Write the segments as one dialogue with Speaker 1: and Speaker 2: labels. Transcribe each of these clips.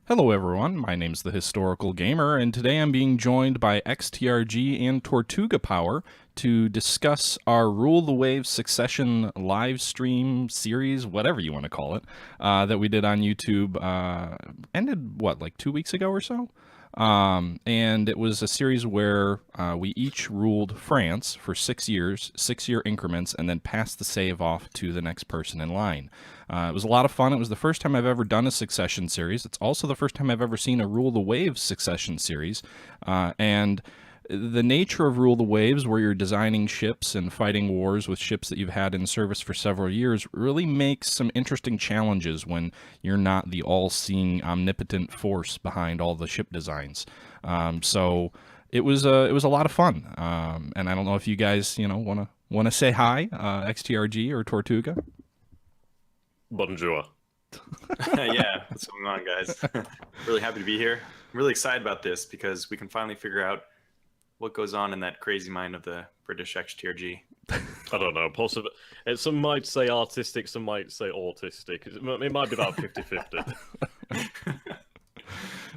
Speaker 1: Hello everyone, my name's the Historical Gamer, and today I'm being joined by XTRG and Tortuga Power to discuss our Rule the Waves Succession live stream series, whatever you want to call it, that we did on YouTube. Ended, what, like 2 weeks ago or so? And it was a series where we each ruled France for 6 years, 6 year increments, and then passed the save off to the next person in line. It was a lot of fun. It was the first time I've ever done a succession series. It's also the first time I've ever seen a Rule the Waves succession series. And the nature of Rule the Waves, where you're designing ships and fighting wars with ships that you've had in service for several years, really makes some interesting challenges when you're not the all-seeing, omnipotent force behind all the ship designs. So it was a lot of fun. And I don't know if you guys want to say hi, XTRG or Tortuga.
Speaker 2: Bonjour.
Speaker 3: Yeah, what's going on, guys? Really happy to be here. I'm really excited about this because we can finally figure out what goes on in that crazy mind of the British XTRG.
Speaker 2: I don't know, possibly. Some might say artistic, some might say autistic. It might be about 50-50.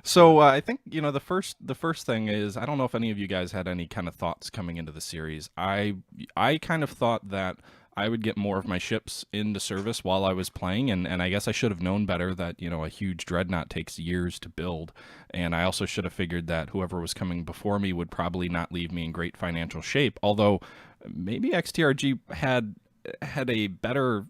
Speaker 1: So I think the first thing is, I don't know if any of you guys had any kind of thoughts coming into the series. I kind of thought that I would get more of my ships into service while I was playing, and I guess I should have known better that a huge dreadnought takes years to build, and I also should have figured that whoever was coming before me would probably not leave me in great financial shape. Although maybe XTRG had a better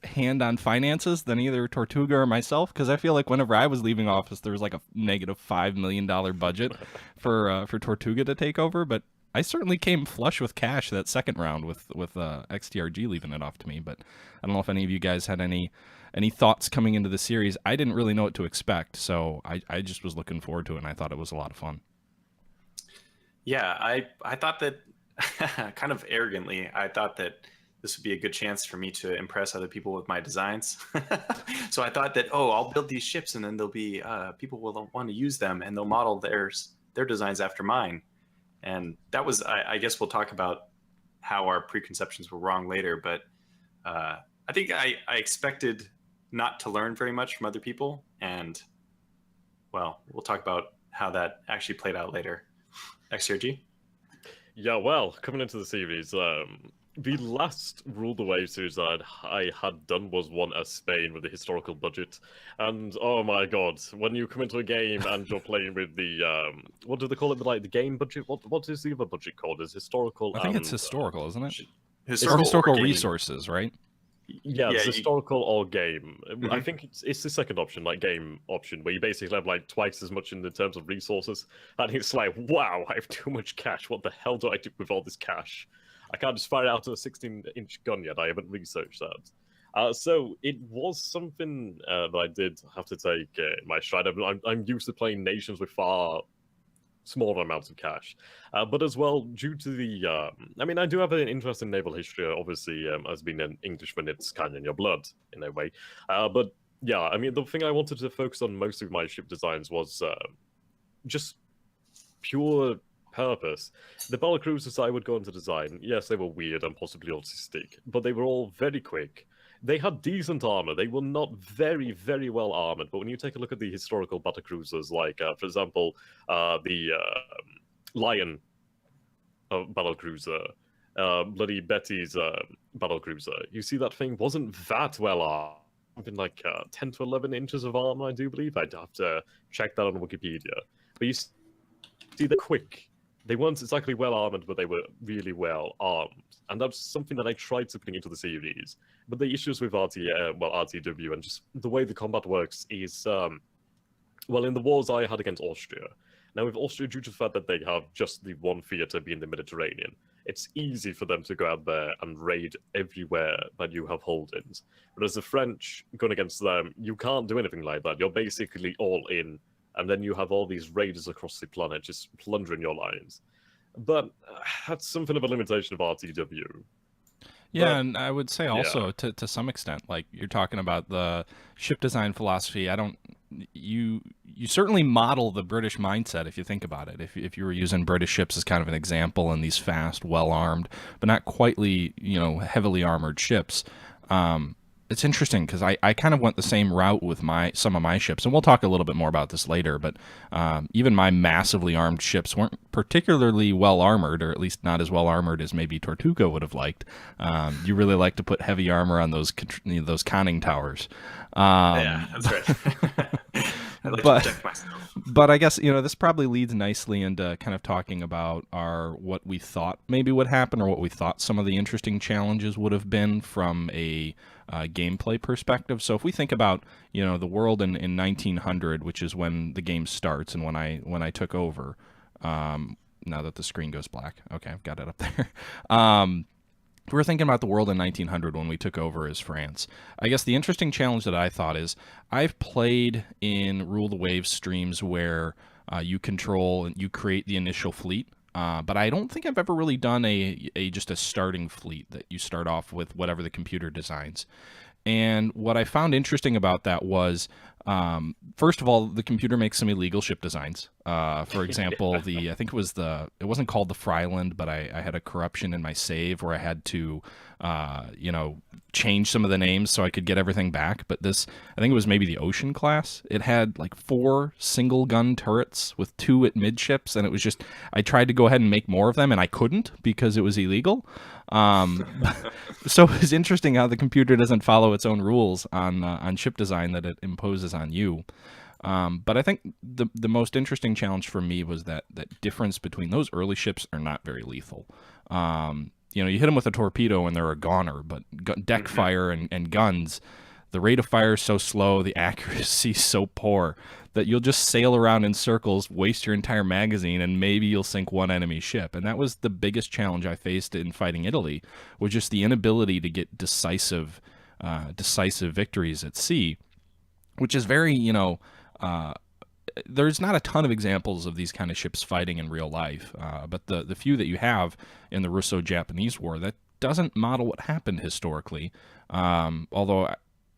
Speaker 1: hand on finances than either Tortuga or myself, because I feel like whenever I was leaving office, there was like a negative $5 million budget for Tortuga to take over, but I certainly came flush with cash that second round with XTRG leaving it off to me. But I don't know if any of you guys had any thoughts coming into the series. I didn't really know what to expect, so I just was looking forward to it, and I thought it was a lot of fun.
Speaker 3: Yeah, I thought that, kind of arrogantly, I thought that this would be a good chance for me to impress other people with my designs. So I thought that, I'll build these ships, and then there'll be people will want to use them, and they'll model their designs after mine. And that was, I guess we'll talk about how our preconceptions were wrong later, but I think I expected not to learn very much from other people. And, well, we'll talk about how that actually played out later. XRG?
Speaker 2: Yeah, well, coming into the series, the last Rule the Wave series that I had done was one as Spain with the historical budget. And oh my god, when you come into a game and you're playing with the, what do they call it, like the game budget? What is the other budget called? Is historical?
Speaker 1: I think it's historical, isn't it?
Speaker 3: Historical
Speaker 1: resources, right?
Speaker 2: Yeah, it's historical or game. I think it's the second option, like game option, where you basically have like twice as much in the terms of resources. And it's like, wow, I have too much cash. What the hell do I do with all this cash? I can't just fire it out a 16-inch gun yet. I haven't researched that. So it was something that I did have to take in my stride. I'm used to playing nations with far smaller amounts of cash. But as well, due to the... I mean, I do have an interest in naval history. Obviously, as being an Englishman, it's kind of in your blood, in a way. But yeah, I mean, the thing I wanted to focus on most of my ship designs was just pure purpose. The battlecruisers I would go into design, yes, they were weird and possibly autistic, but they were all very quick. They had decent armor. They were not very, very well armored, but when you take a look at the historical battlecruisers, like, for example, the Lion battlecruiser, Bloody Betty's battlecruiser, you see that thing wasn't that well armed. Something like 10 to 11 inches of armor, I do believe. I'd have to check that on Wikipedia. But you see, they're quick. They weren't exactly well armored, but they were really well armed, and that's something that I tried to put into the series. But the issues with RTW and just the way the combat works is, well, in the wars I had against Austria. Now, with Austria, due to the fact that they have just the one theater being the Mediterranean, it's easy for them to go out there and raid everywhere that you have holdings. But as the French going against them, you can't do anything like that. You're basically all in. And then you have all these raiders across the planet just plundering your lines. But that's something of a limitation of RTW.
Speaker 1: Yeah, and I would say also to some extent, like you're talking about the ship design philosophy. You certainly model the British mindset if you think about it. If you were using British ships as kind of an example, and these fast, well armed, but not quite heavily armored ships. it's interesting because I kind of went the same route with some of my ships, and we'll talk a little bit more about this later, but even my massively armed ships weren't particularly well armored, or at least not as well armored as maybe Tortuga would have liked. You really like to put heavy armor on those conning towers.
Speaker 3: Yeah, that's right. I like to protect myself.
Speaker 1: But I guess, this probably leads nicely into kind of talking about what we thought maybe would happen, or what we thought some of the interesting challenges would have been from a gameplay perspective. So if we think about, the world in 1900, which is when the game starts and when I took over, now that the screen goes black. Okay, I've got it up there. We're thinking about the world in 1900 when we took over as France. I guess the interesting challenge that I thought is I've played in Rule the Waves streams where you control and you create the initial fleet, but I don't think I've ever really done just a starting fleet that you start off with whatever the computer designs. And what I found interesting about that was, first of all, the computer makes some illegal ship designs. For example, I think it wasn't called the Fryland, but I had a corruption in my save where I had to, change some of the names so I could get everything back. But I think it was maybe the Ocean class. It had like 4 single gun turrets with 2 at midships, and it was just, I tried to go ahead and make more of them, and I couldn't because it was illegal. So it's interesting how the computer doesn't follow its own rules on ship design that it imposes on you. But I think the most interesting challenge for me was that difference between those early ships are not very lethal. You hit them with a torpedo and they're a goner, but deck fire and guns, the rate of fire is so slow, the accuracy is so poor that you'll just sail around in circles, waste your entire magazine, and maybe you'll sink one enemy ship. And that was the biggest challenge I faced in fighting Italy, was just the inability to get decisive victories at sea, which is very, there's not a ton of examples of these kind of ships fighting in real life, but the few that you have in the Russo-Japanese War, that doesn't model what happened historically, although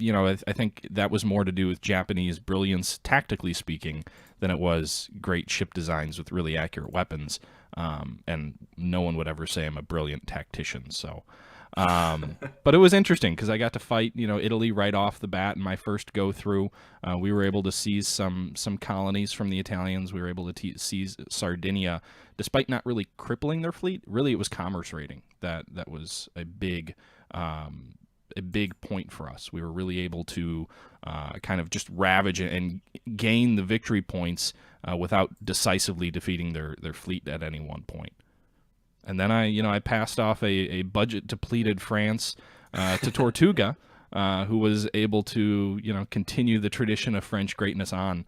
Speaker 1: I think that was more to do with Japanese brilliance, tactically speaking, than it was great ship designs with really accurate weapons. And no one would ever say I'm a brilliant tactician. So, but it was interesting because I got to fight, Italy right off the bat in my first go through. We were able to seize some colonies from the Italians. We were able to seize Sardinia, despite not really crippling their fleet. Really, it was commerce raiding that was a big point for us. We were really able to kind of just ravage and gain the victory points without decisively defeating their fleet at any one point. And then I passed off a budget depleted France to Tortuga, who was able to continue the tradition of French greatness on.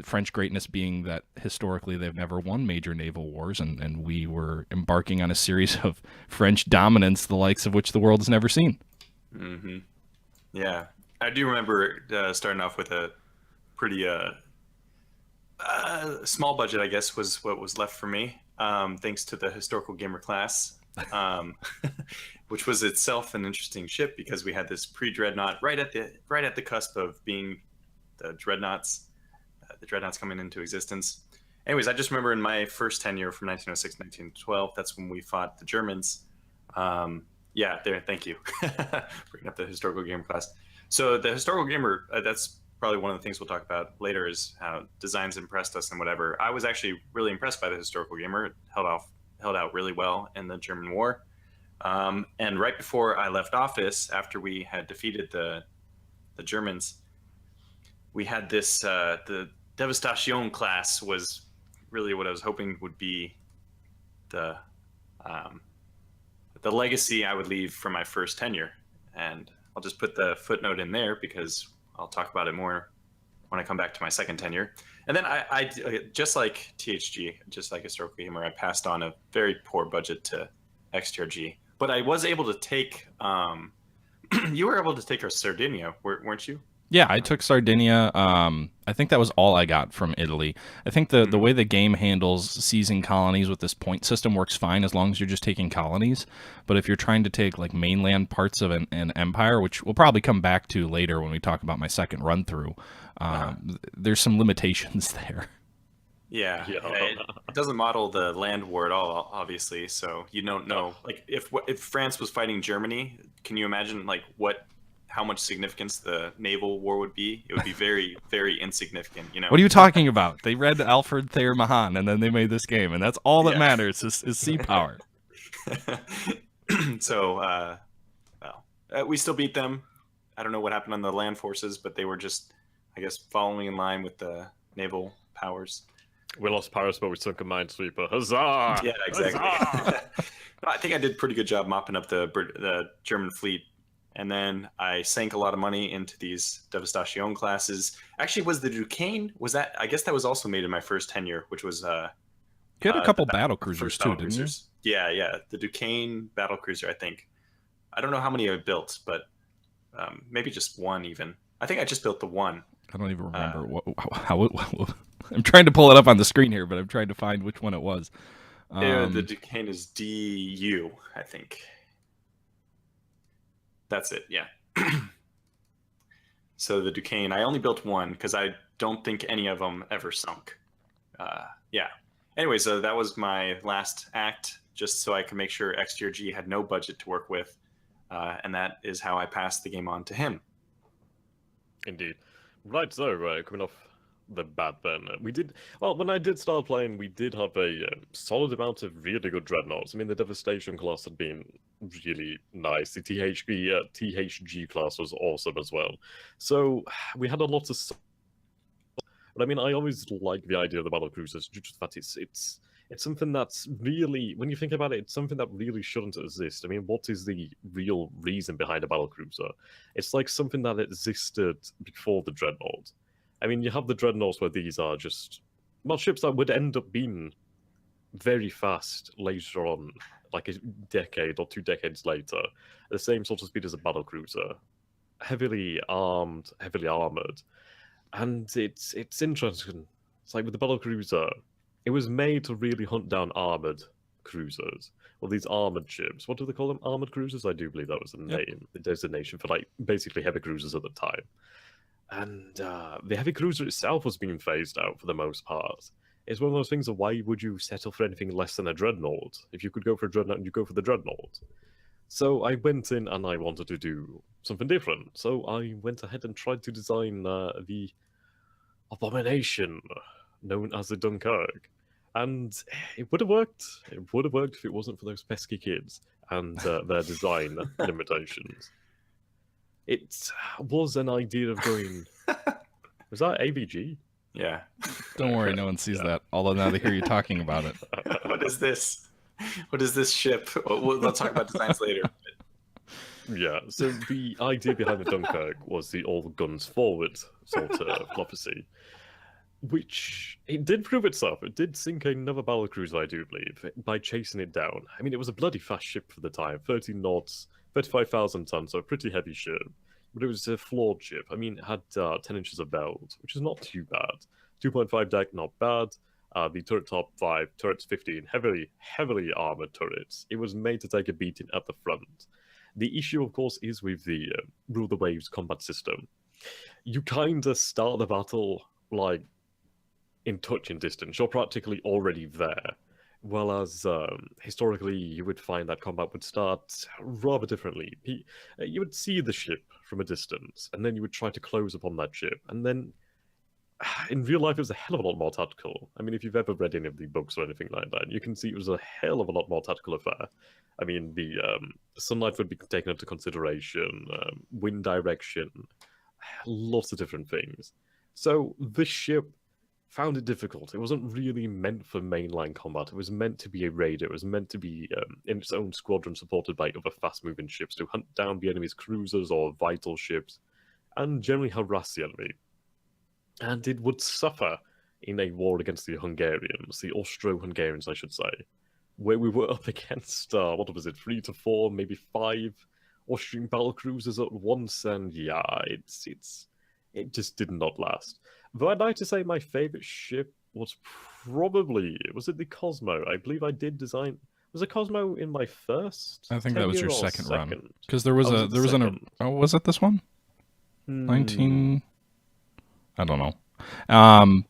Speaker 1: French greatness being that historically they've never won major naval wars, and we were embarking on a series of French dominance, the likes of which the world has never seen.
Speaker 3: Mm-hmm. Yeah, I do remember starting off with a pretty small budget, I guess, was what was left for me, thanks to the historical gamer class, which was itself an interesting ship because we had this pre-dreadnought right at the cusp of being the dreadnoughts. The dreadnoughts coming into existence. Anyways, I just remember in my first tenure from 1906 1912, that's when we fought the Germans. Thank you. Bringing up the historical gamer class. So the historical gamer, that's probably one of the things we'll talk about later, is how designs impressed us and whatever. I was actually really impressed by the historical gamer. It held out really well in the German War. And right before I left office, after we had defeated the Germans, we had this, the Devastation class was really what I was hoping would be the legacy I would leave from my first tenure. And I'll just put the footnote in there because I'll talk about it more when I come back to my second tenure. And then I just like THG, just like Historical Gamer, I passed on a very poor budget to XTRG. But I was able to take, you were able to take our Sardinia, weren't you?
Speaker 1: Yeah, I took Sardinia. I think that was all I got from Italy. I think the way the game handles seizing colonies with this point system works fine as long as you're just taking colonies. But if you're trying to take like mainland parts of an empire, which we'll probably come back to later when we talk about my second run through, there's some limitations there.
Speaker 3: Yeah,
Speaker 2: Yeah.
Speaker 3: it doesn't model the land war at all, obviously. So you don't know, like, if France was fighting Germany, can you imagine like how much significance the naval war would be? It would be very, very insignificant. You know.
Speaker 1: What are you talking about? They read Alfred Thayer Mahan, and then they made this game, and that's all that
Speaker 3: Yeah.
Speaker 1: matters is sea power.
Speaker 3: So, we still beat them. I don't know what happened on the land forces, but they were just, I guess, following in line with the naval powers.
Speaker 2: We lost Paris, but we sunk a minesweeper. Huzzah!
Speaker 3: Yeah, exactly.
Speaker 2: Huzzah!
Speaker 3: I think I did a pretty good job mopping up the German fleet, and then I sank a lot of money into these Devastation classes. Actually, was the Duquesne? Was that? I guess that was also made in my first tenure, which was.
Speaker 1: You had a couple battle cruisers
Speaker 3: first
Speaker 1: too,
Speaker 3: battle
Speaker 1: didn't
Speaker 3: cruisers. You? Yeah. The Duquesne battle cruiser, I think. I don't know how many I built, but maybe just one even. I think I just built the one.
Speaker 1: I don't even remember how I'm trying to pull it up on the screen here, but I'm trying to find which one it was.
Speaker 3: The Duquesne is DU, I think. That's it, yeah. So the Duquesne, I only built one because I don't think any of them ever sunk. Yeah. Anyway, so that was my last act, just so I could make sure XTRG had no budget to work with. And that is how I passed the game on to him.
Speaker 2: Indeed. Right, so coming off the bat then, when I did start playing, we did have a solid amount of really good dreadnoughts. I mean, the Devastation class had been really nice. The THG class was awesome as well. So we had a lot of... But I mean, I always like the idea of the battle cruisers, due to the fact it's something that's really, when you think about it, it's something that really shouldn't exist. I mean, what is the real reason behind a battle cruiser? It's like something that existed before the dreadnought. I mean, you have the dreadnoughts where these are just, well, ships that would end up being very fast later on, like a decade or 2 decades later, at the same sort of speed as a battle cruiser, heavily armed, heavily armored. And it's interesting. It's like with the battle cruiser, it was made to really hunt down armored cruisers. Well, these armored ships. What do they call them? Armored cruisers? I do believe that was the name, the designation for like basically heavy cruisers at the time. And the heavy cruiser itself was being phased out for the most part. It's one of those things of why would you settle for anything less than a dreadnought? If you could go for a dreadnought, you go for the dreadnought. So I went in and I wanted to do something different. So I went ahead and tried to design the abomination known as the Dunkirk. And it would have worked. It would have worked if it wasn't for those pesky kids and their design limitations. It was an idea of going... Was that AVG?
Speaker 3: Yeah.
Speaker 1: Don't worry, no one sees that. Although now they hear you talking about it.
Speaker 3: What is this? What is this ship? We'll talk about designs later.
Speaker 2: Yeah, so the idea behind the Dunkirk was the all guns forward sort of philosophy, which it did prove itself. It did sink another battle cruiser, I do believe, by chasing it down. I mean, it was a bloody fast ship for the time, 13 knots, 35,000 tons, so a pretty heavy ship. But it was a flawed ship. I mean, it had 10 inches of belt, which is not too bad. 2.5 deck, not bad. The turret top 5, turrets 15, heavily armored turrets. It was made to take a beating at the front. The issue, of course, is with the Rule the Waves combat system. You kind of start the battle, like, in touching distance. You're practically already there. Whereas, historically, you would find that combat would start rather differently. You would see the ship from a distance, and then you would try to close upon that ship. And then, in real life, it was a hell of a lot more tactical. I mean, if you've ever read any of the books or anything like that, you can see it was a hell of a lot more tactical affair. I mean, the sunlight would be taken into consideration, wind direction, lots of different things. So this ship found it difficult. It wasn't really meant for mainline combat. It was meant to be a raider. It was meant to be in its own squadron supported by other fast-moving ships to hunt down the enemy's cruisers or vital ships and generally harass the enemy. And it would suffer in a war against the Hungarians, the Austro-Hungarians, I should say, where we were up against, 3 to 4, maybe 5 Austrian battle cruisers at once, and yeah, it just did not last. Though I'd like to say my favorite ship was probably, was it the Cosmo? I believe I did design... Was a Cosmo in my first?
Speaker 1: I think that was your second run. Because there was was it this one? 19... I don't know.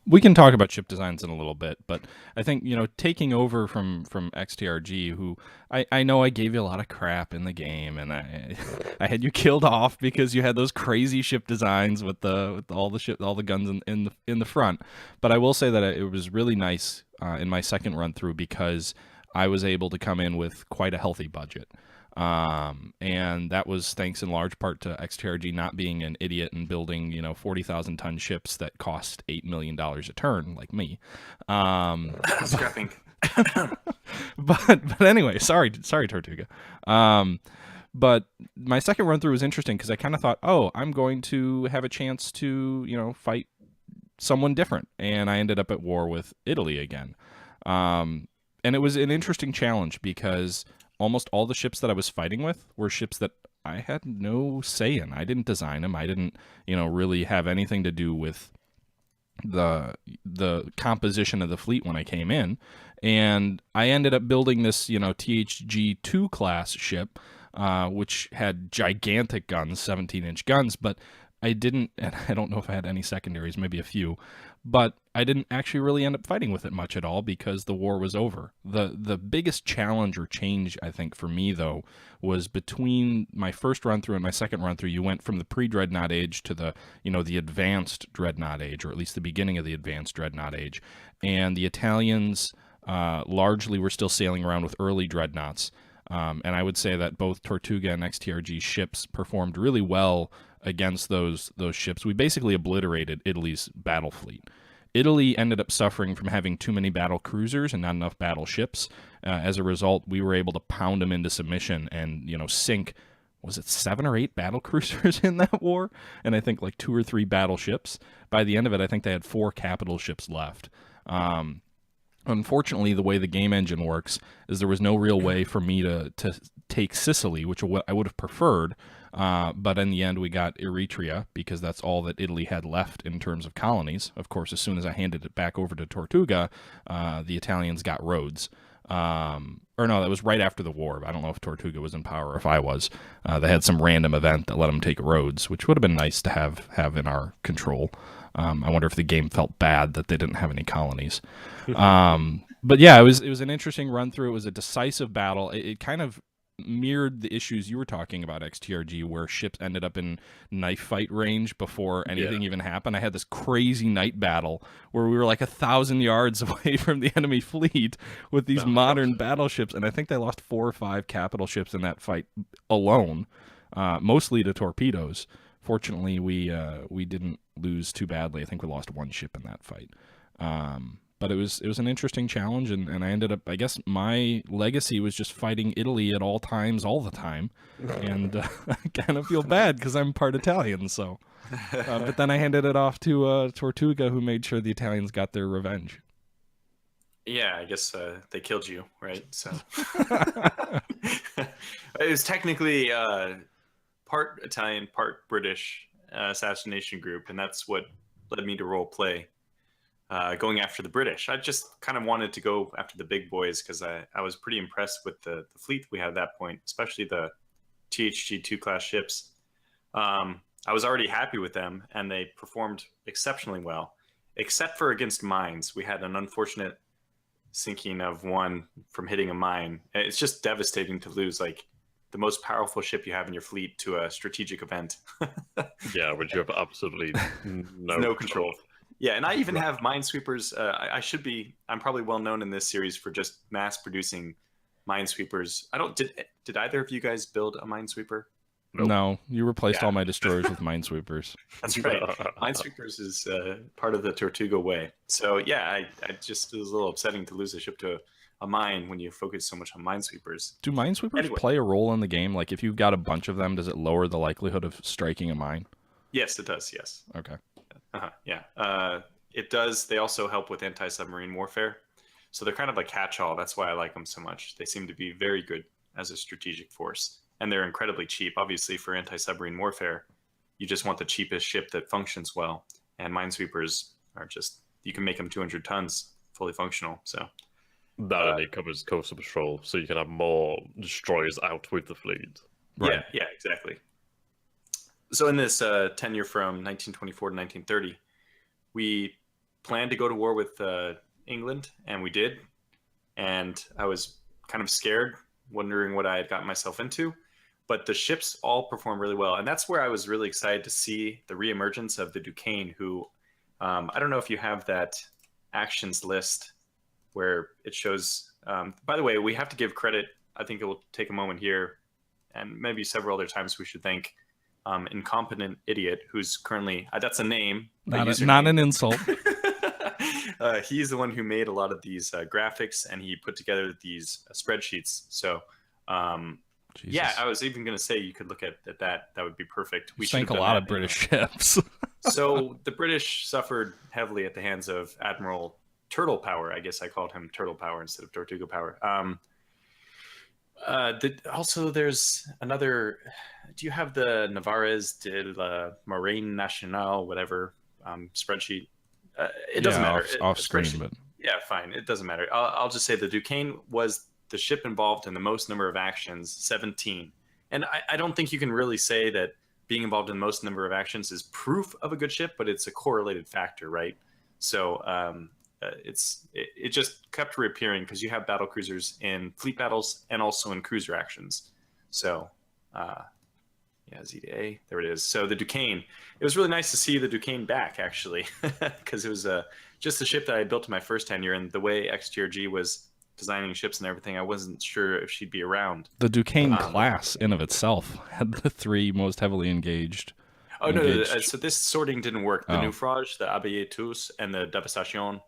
Speaker 1: We can talk about ship designs in a little bit, but I think, taking over from XTRG, who I know I gave you a lot of crap in the game, and I had you killed off because you had those crazy ship designs with all the guns in the front. But I will say that it was really nice in my second run through because I was able to come in with quite a healthy budget. And that was thanks in large part to XTRG not being an idiot and building, 40,000 ton ships that cost $8 million a turn, like me.
Speaker 3: Scrapping.
Speaker 1: but anyway, sorry, Tortuga. But my second run through was interesting because I kind of thought, oh, I'm going to have a chance to, fight someone different. And I ended up at war with Italy again. And it was an interesting challenge because almost all the ships that I was fighting with were ships that I had no say in. I didn't design them. I didn't, really have anything to do with the composition of the fleet when I came in. And I ended up building this, THG-2 class ship, which had gigantic guns, 17-inch guns, but I didn't, and I don't know if I had any secondaries, maybe a few, but I didn't actually really end up fighting with it much at all because the war was over. The biggest challenge or change, I think, for me, though, was between my first run-through and my second run-through. You went from the pre-Dreadnought age to the advanced Dreadnought age, or at least the beginning of the advanced Dreadnought age. And the Italians largely were still sailing around with early Dreadnoughts. And I would say that both Tortuga and XTRG ships performed really well against those ships. We basically obliterated Italy's battle fleet. Italy ended up suffering from having too many battle cruisers and not enough battleships. As a result, we were able to pound them into submission and, sink, was it 7 or 8 battle cruisers in that war? And I think like 2 or 3 battleships. By the end of it, I think they had 4 capital ships left. Unfortunately, the way the game engine works is there was no real way for me to take Sicily, which I would have preferred. But in the end, we got Eritrea because that's all that Italy had left in terms of colonies. Of course, as soon as I handed it back over to Tortuga, the Italians got Rhodes. Or no, that was right after the war. I don't know if Tortuga was in power or if I was. They had some random event that let them take Rhodes, which would have been nice to have in our control. I wonder if the game felt bad that they didn't have any colonies. But yeah, it was an interesting run through. It was a decisive battle. It kind of mirrored the issues you were talking about, XTRG, where ships ended up in knife fight range before anything even happened. I had this crazy night battle where we were like 1,000 yards away from the enemy fleet with these modern battleships, and I think they lost 4 or 5 capital ships in that fight alone, mostly to torpedoes. Fortunately, we didn't lose too badly. I think we lost 1 ship in that fight. But it was an interesting challenge, and I ended up, I guess my legacy was just fighting Italy at all times, all the time. And I kind of feel bad because I'm part Italian, so. But then I handed it off to Tortuga, who made sure the Italians got their revenge.
Speaker 3: Yeah, I guess they killed you, right? So it was technically part Italian, part British assassination group, and that's what led me to role play. Going after the British. I just kind of wanted to go after the big boys because I was pretty impressed with the fleet we had at that point, especially the THG-2 class ships. I was already happy with them, and they performed exceptionally well, except for against mines. We had an unfortunate sinking of one from hitting a mine. It's just devastating to lose like the most powerful ship you have in your fleet to a strategic event.
Speaker 2: Yeah, which you have absolutely
Speaker 3: no control. Yeah, and I even have minesweepers. I'm probably well known in this series for just mass producing minesweepers. Did either of you guys build a minesweeper?
Speaker 1: Nope. No, you replaced all my destroyers with minesweepers.
Speaker 3: That's right. Minesweepers is part of the Tortuga way. So yeah, I just, it was a little upsetting to lose a ship to a mine when you focus so much on minesweepers.
Speaker 1: Do minesweepers play a role in the game? Like if you've got a bunch of them, does it lower the likelihood of striking a mine?
Speaker 3: Yes, it does. Yes.
Speaker 1: Okay.
Speaker 3: Yeah, it does. They also help with anti-submarine warfare. So they're kind of a catch-all. That's why I like them so much. They seem to be very good as a strategic force. And they're incredibly cheap. Obviously, for anti-submarine warfare, you just want the cheapest ship that functions well. And minesweepers are just, you can make them 200 tons fully functional. So
Speaker 2: that only covers coastal patrol, so you can have more destroyers out with the fleet.
Speaker 3: Right. Yeah, exactly. So in this tenure from 1924 to 1930, we planned to go to war with England, and we did. And I was kind of scared, wondering what I had gotten myself into. But the ships all performed really well. And that's where I was really excited to see the reemergence of the Duquesne, who, I don't know if you have that actions list where it shows, by the way, we have to give credit. I think it will take a moment here, and maybe several other times we should thank Incompetent Idiot, who's currently, that's a name.
Speaker 1: Not an insult.
Speaker 3: He's the one who made a lot of these graphics, and he put together these spreadsheets. So, yeah, I was even going to say you could look at that. That would be perfect.
Speaker 1: We sank a lot of British ships.
Speaker 3: So the British suffered heavily at the hands of Admiral Turtle Power. I guess I called him Turtle Power instead of Tortuga Power. Also, there's another. Do you have the Navarres de la Marine Nationale, whatever spreadsheet? It doesn't matter.
Speaker 1: Off screen, but
Speaker 3: yeah, fine. It doesn't matter. I'll just say the Duquesne was the ship involved in the most number of actions, 17. And I don't think you can really say that being involved in the most number of actions is proof of a good ship, but it's a correlated factor, right? So it just kept reappearing because you have battle cruisers in fleet battles and also in cruiser actions. So yeah, Z to A, there it is. So the Duquesne, it was really nice to see the Duquesne back, actually, because it was just a ship that I built in my first tenure, and the way XTRG was designing ships and everything, I wasn't sure if she'd be around.
Speaker 1: The Duquesne class in of itself had the 3 most heavily engaged.
Speaker 3: Oh, no, so this sorting didn't work. The Naufrage, the Abbaye tous, and the Devastation,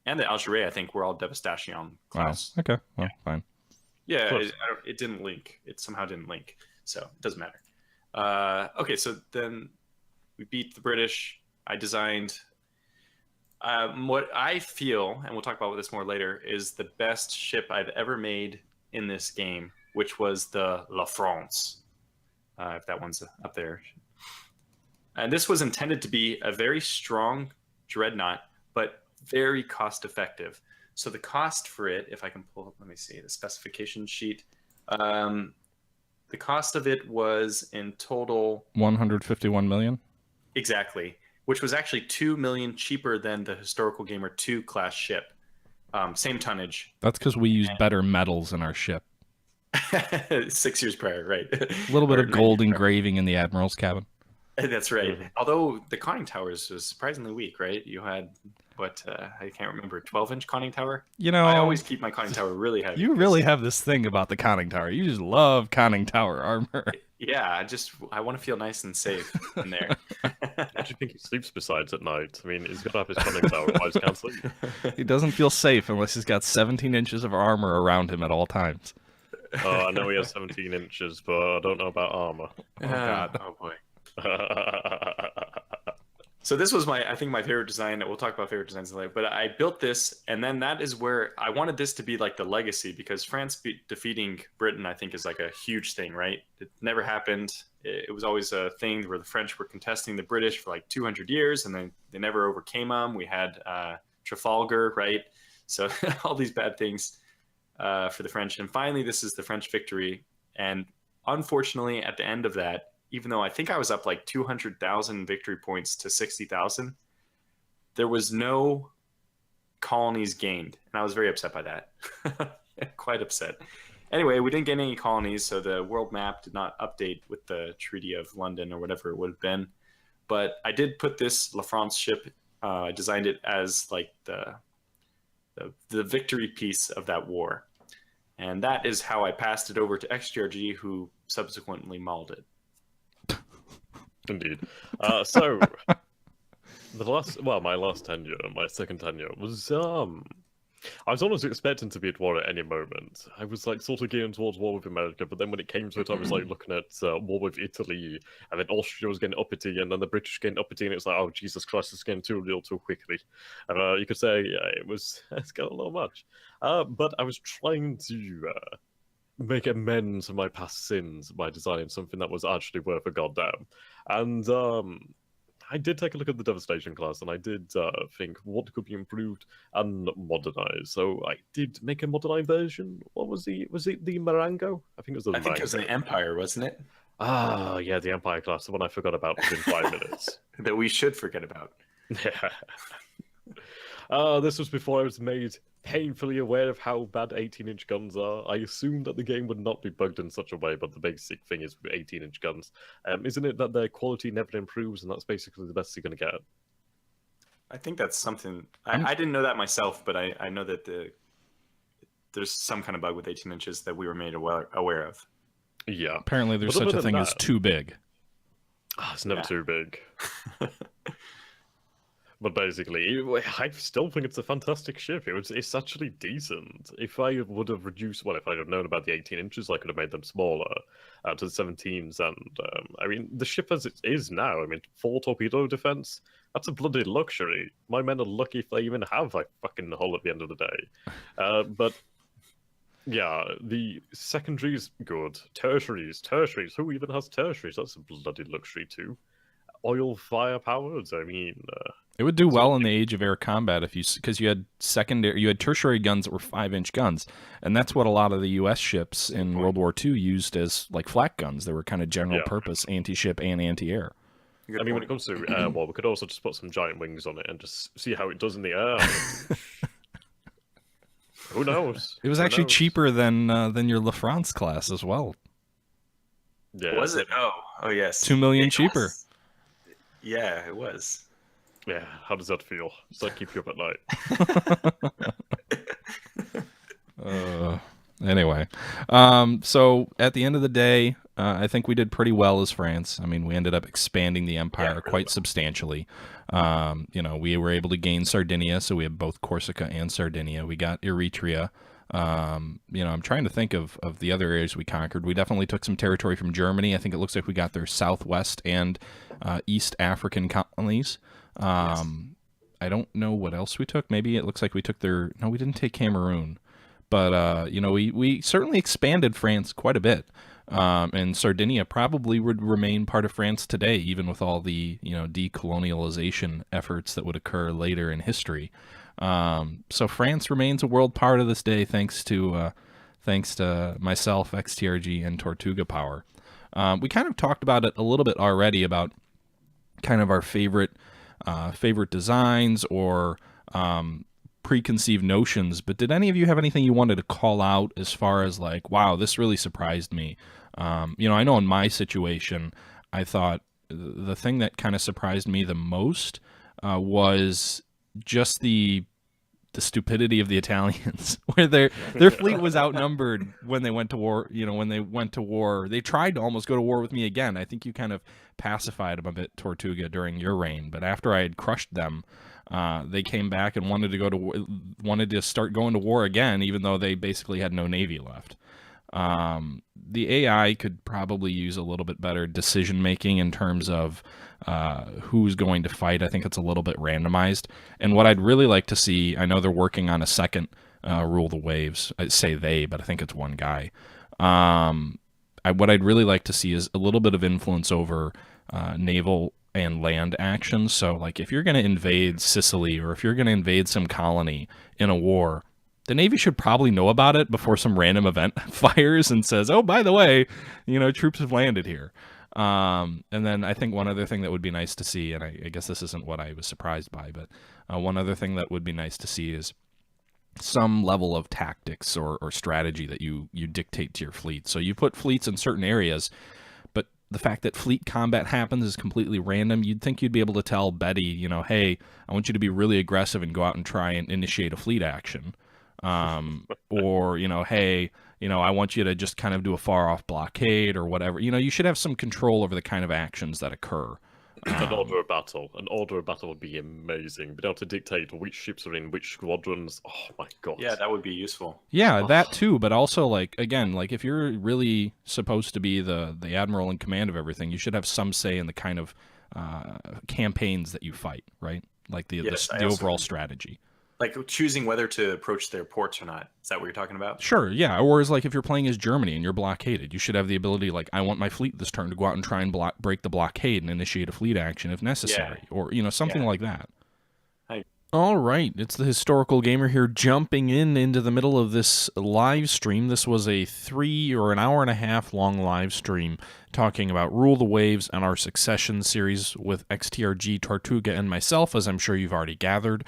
Speaker 3: and the Algérie, I think, were all Devastation class.
Speaker 1: Wow. Okay, well, fine.
Speaker 3: Yeah, it didn't link. It somehow didn't link, so it doesn't matter. Okay, so then we beat the British. I designed what I feel, and we'll talk about this more later, is the best ship I've ever made in this game, which was the La France, if that one's up there. And this was intended to be a very strong dreadnought, but very cost effective. So the cost for it, if I can pull up, let me see, the specification sheet. The cost of it was in total
Speaker 1: 151 million.
Speaker 3: Exactly, which was actually 2 million cheaper than the Historical Gamer 2 class ship. Same tonnage.
Speaker 1: That's because we used better metals in our ship.
Speaker 3: 6 years prior, right?
Speaker 1: A little bit of gold engraving in the admiral's cabin.
Speaker 3: That's right. Although the conning towers was surprisingly weak, right? You had what I can't remember, 12-inch conning tower.
Speaker 1: You know,
Speaker 3: I always keep my conning tower really heavy.
Speaker 1: You really have this thing about the conning tower. You just love conning tower armor.
Speaker 3: Yeah, I want to feel nice and safe in there.
Speaker 2: What do you think he sleeps besides at night? I mean, he's got to have his conning tower. Otherwise, he can't sleep.
Speaker 1: He doesn't feel safe unless he's got 17 inches of armor around him at all times.
Speaker 2: I know he has 17 inches, but I don't know about armor.
Speaker 3: Oh God! Oh boy. So this was I think my favorite design. We'll talk about favorite designs later, but I built this, and then that is where I wanted this to be like the legacy, because France defeating Britain, I think, is like a huge thing, right? It never happened. It was always a thing where the French were contesting the British for like 200 years, and then they never overcame them. We had Trafalgar, right? So all these bad things for the French. And finally, this is the French victory. And unfortunately, at the end of that, even though I think I was up like 200,000 victory points to 60,000, there was no colonies gained. And I was very upset by that. Quite upset. Anyway, we didn't get any colonies, so the world map did not update with the Treaty of London or whatever it would have been. But I did put this La France ship, I designed it as like the victory piece of that war. And that is how I passed it over to XTRG, who subsequently mauled it.
Speaker 2: Indeed. So my last tenure, my second tenure was I was almost expecting to be at war at any moment. I was like sort of gearing towards war with America, but then when it came to it, I was like looking at war with Italy, and then Austria was getting uppity, and then the British getting uppity, and it's like, oh Jesus Christ, it's getting too real too quickly. And you could say it's got a little much. But I was trying to make amends for my past sins by designing something that was actually worth a goddamn. And I did take a look at the Devastation class, and I did think what could be improved and modernized. So I did make a modernized version. What was it the Marengo? I think it was the Marengo.
Speaker 3: I think it was the Empire, wasn't it?
Speaker 2: Ah, yeah, the Empire class, the one I forgot about within 5 minutes.
Speaker 3: That we should forget about.
Speaker 2: Yeah. This was before I was made painfully aware of how bad 18-inch guns are. I assumed that the game would not be bugged in such a way, but the basic thing is with 18-inch guns, isn't it that their quality never improves, and that's basically the best you're going to get?
Speaker 3: I think that's something. I didn't know that myself, but I know that there's some kind of bug with 18 inches that we were made aware of.
Speaker 2: Yeah.
Speaker 1: Apparently there's such a thing as too big.
Speaker 2: Oh, it's never too big. But basically, I still think it's a fantastic ship. It's actually decent. If I would have reduced, well, if I'd have known about the 18 inches, I could have made them smaller to the 17s. And I mean, the ship as it is now, I mean, 4 torpedo defense, that's a bloody luxury. My men are lucky if they even have a fucking hull at the end of the day. But yeah, the secondaries, good. Tertiaries. Who even has tertiaries? That's a bloody luxury too. Oil firepowered, I mean...
Speaker 1: it would do well in the age of air combat because you had tertiary guns that were 5-inch guns, and that's what a lot of the U.S. ships in World War II used as like flak guns. They were kind of general purpose anti-ship and anti-air.
Speaker 2: I mean, when it comes to air war, we could also just put some giant wings on it and just see how it does in the air. Who knows?
Speaker 1: It was actually cheaper than your La France class as well.
Speaker 3: Yeah. Was it? Oh yes.
Speaker 1: $2 million cheaper.
Speaker 3: Yeah, it was.
Speaker 2: Yeah, how does that feel? Does that keep you up at
Speaker 1: night? Anyway, so at the end of the day, I think we did pretty well as France. I mean, we ended up expanding the empire quite substantially. You know, we were able to gain Sardinia, so we have both Corsica and Sardinia. We got Eritrea. You know, I'm trying to think of the other areas we conquered. We definitely took some territory from Germany. I think it looks like we got their southwest and East African colonies. I don't know what else we took. Maybe it looks like we took their... No, we didn't take Cameroon. But, you know, we certainly expanded France quite a bit. And Sardinia probably would remain part of France today, even with all the, you know, decolonialization efforts that would occur later in history. So France remains a world power to this day, thanks to myself, XTRG, and Tortuga Power. We kind of talked about it a little bit already about kind of our favorite designs or preconceived notions, but did any of you have anything you wanted to call out as far as like, wow, this really surprised me? You know, I know in my situation, I thought the thing that kind of surprised me the most was just the stupidity of the Italians, where their fleet was outnumbered when they went to war. You know, when they went to war, they tried to almost go to war with me again. I think you kind of pacified them a bit, Tortuga, during your reign. But after I had crushed them, they came back and wanted to start going to war again, even though they basically had no navy left. The AI could probably use a little bit better decision making in terms of who's going to fight. I think it's a little bit randomized. And what I'd really like to see, I know they're working on a second Rule the Waves. I say they, but I think it's one guy. What I'd really like to see is a little bit of influence over naval and land actions. So, like, if you're going to invade Sicily or if you're going to invade some colony in a war, the Navy should probably know about it before some random event fires and says, oh, by the way, you know, troops have landed here. And then I think one other thing that would be nice to see, and I guess this isn't what I was surprised by, but one other thing that would be nice to see is some level of tactics or strategy that you dictate to your fleet. So you put fleets in certain areas, but the fact that fleet combat happens is completely random. You'd think you'd be able to tell Betty, you know, hey, I want you to be really aggressive and go out and try and initiate a fleet action. Or, you know, hey, you know, I want you to just kind of do a far-off blockade or whatever. You know, you should have some control over the kind of actions that occur.
Speaker 2: An order of battle. An order of battle would be amazing. Being able to dictate which ships are in which squadrons. Oh, my God.
Speaker 3: Yeah, that would be useful.
Speaker 1: Yeah, that too. But also, like, again, like, if you're really supposed to be the admiral in command of everything, you should have some say in the kind of campaigns that you fight, right? Like the overall strategy.
Speaker 3: Like choosing whether to approach their ports or not. Is that what you're talking about?
Speaker 1: Sure, yeah. Or is like if you're playing as Germany and you're blockaded, you should have the ability, like, I want my fleet this turn to go out and try and break the blockade and initiate a fleet action if necessary. Yeah. Or, you know, something like that. All right, it's the Historical Gamer here jumping into the middle of this live stream. This was a 3 or an hour and a half long live stream talking about Rule the Waves and our Succession series with XTRG, Tortuga, and myself, as I'm sure you've already gathered.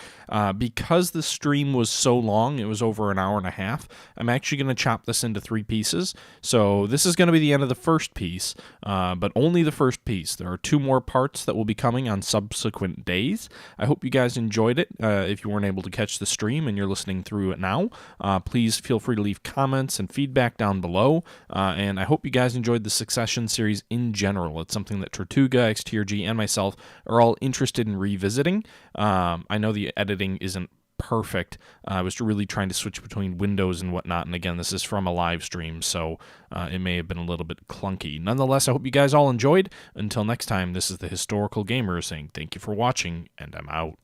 Speaker 1: Because the stream was so long, it was over an hour and a half, I'm actually going to chop this into 3 pieces. So this is going to be the end of the first piece, but only the first piece. There are 2 more parts that will be coming on subsequent days. I hope you guys enjoyed it. If you weren't able to catch the stream and you're listening through it now, please feel free to leave comments and feedback down below. And I hope you guys enjoyed the Succession series in general. It's something that Tortuga, XTRG, and myself are all interested in revisiting. I know the editing isn't perfect. I was really trying to switch between windows and whatnot, and again, this is from a live stream, so it may have been a little bit clunky. Nonetheless, I hope you guys all enjoyed. Until next time, this is the Historical Gamer saying thank you for watching, and I'm out.